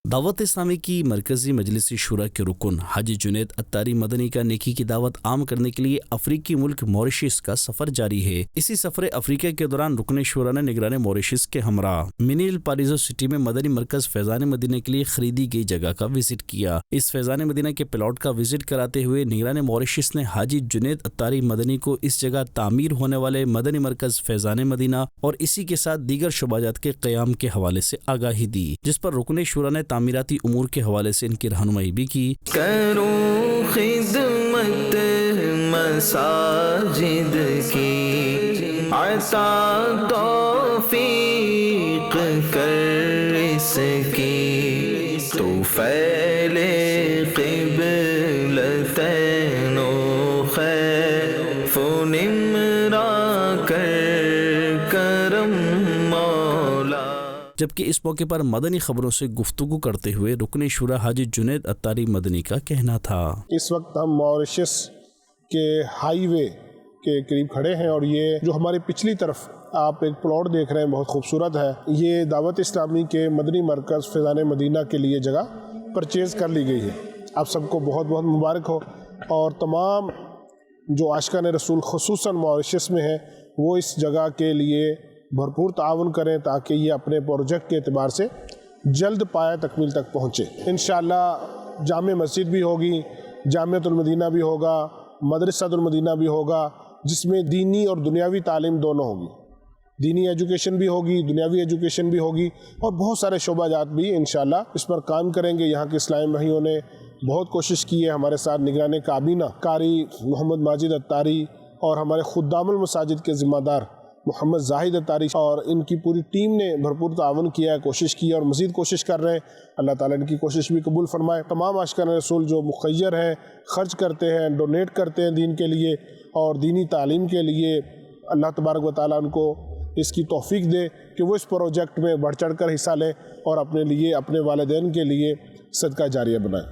دعوت اسلامی کی مرکزی مجلس شورا کے رکن حاجی جنید عطاری مدنی کا نیکی کی دعوت عام کرنے کے لیے افریقی ملک موریشس کا سفر جاری ہے۔ اسی سفر افریقہ کے دوران رکن شورا نے نگران موریشس کے ہمراہ منیل پاریزو سٹی میں مدنی مرکز فیضان مدینہ کے لیے خریدی گئی جگہ کا وزٹ کیا۔ اس فیضان مدینہ کے پلاٹ کا وزٹ کراتے ہوئے نگران موریشس نے حاجی جنید عطاری مدنی کو اس جگہ تعمیر ہونے والے مدنی مرکز فیضان مدینہ اور اسی کے ساتھ دیگر شعبات کے قیام کے حوالے سے آگاہی دی، جس پر رکن شورا نے تعمیراتی امور کے حوالے سے ان کی رہنمائی بھی کی۔ کروں خدمت مساجد کی، عطا توفیق کر اس کی، تو پھیلے قبلتین و خیف و نمرا کر کرم مولا۔ جبکہ اس موقع پر مدنی خبروں سے گفتگو کرتے ہوئے رکن شورا حاجی جنید عطاری مدنی کا کہنا تھا، اس وقت ہم موریشس کے ہائی وے کے قریب کھڑے ہیں، اور یہ جو ہماری پچھلی طرف آپ ایک پلاٹ دیکھ رہے ہیں بہت خوبصورت ہے، یہ دعوت اسلامی کے مدنی مرکز فیضان مدینہ کے لیے جگہ پرچیز کر لی گئی ہے۔ آپ سب کو بہت بہت مبارک ہو، اور تمام جو عاشقان رسول خصوصاً موریشس میں ہیں وہ اس جگہ کے لیے بھرپور تعاون کریں تاکہ یہ اپنے پروجیکٹ کے اعتبار سے جلد پایہ تکمیل تک پہنچے۔ انشاءاللہ جامع مسجد بھی ہوگی، جامعۃ المدینہ بھی ہوگا، مدرسۃ المدینہ بھی ہوگا، جس میں دینی اور دنیاوی تعلیم دونوں ہوگی، دینی ایجوکیشن بھی ہوگی، دنیاوی ایجوکیشن بھی ہوگی، اور بہت سارے شعبہ جات بھی انشاءاللہ اس پر کام کریں گے۔ یہاں کے اسلامی بھائیوں نے بہت کوشش کی ہے، ہمارے ساتھ نگران کابینہ قاری محمد ماجد عطاری اور ہمارے خدام المساجد کے ذمہ دار محمد زاہد عطاری اور ان کی پوری ٹیم نے بھرپور تعاون کیا ہے، کوشش کی ہے اور مزید کوشش کر رہے ہیں۔ اللہ تعالیٰ ان کی کوشش بھی قبول فرمائے۔ تمام عاشقان رسول جو مخیر ہیں، خرچ کرتے ہیں، ڈونیٹ کرتے ہیں دین کے لیے اور دینی تعلیم کے لیے، اللہ تبارک و تعالیٰ ان کو اس کی توفیق دے کہ وہ اس پروجیکٹ میں بڑھ چڑھ کر حصہ لیں اور اپنے لیے، اپنے والدین کے لیے صدقہ جاریہ بنائیں۔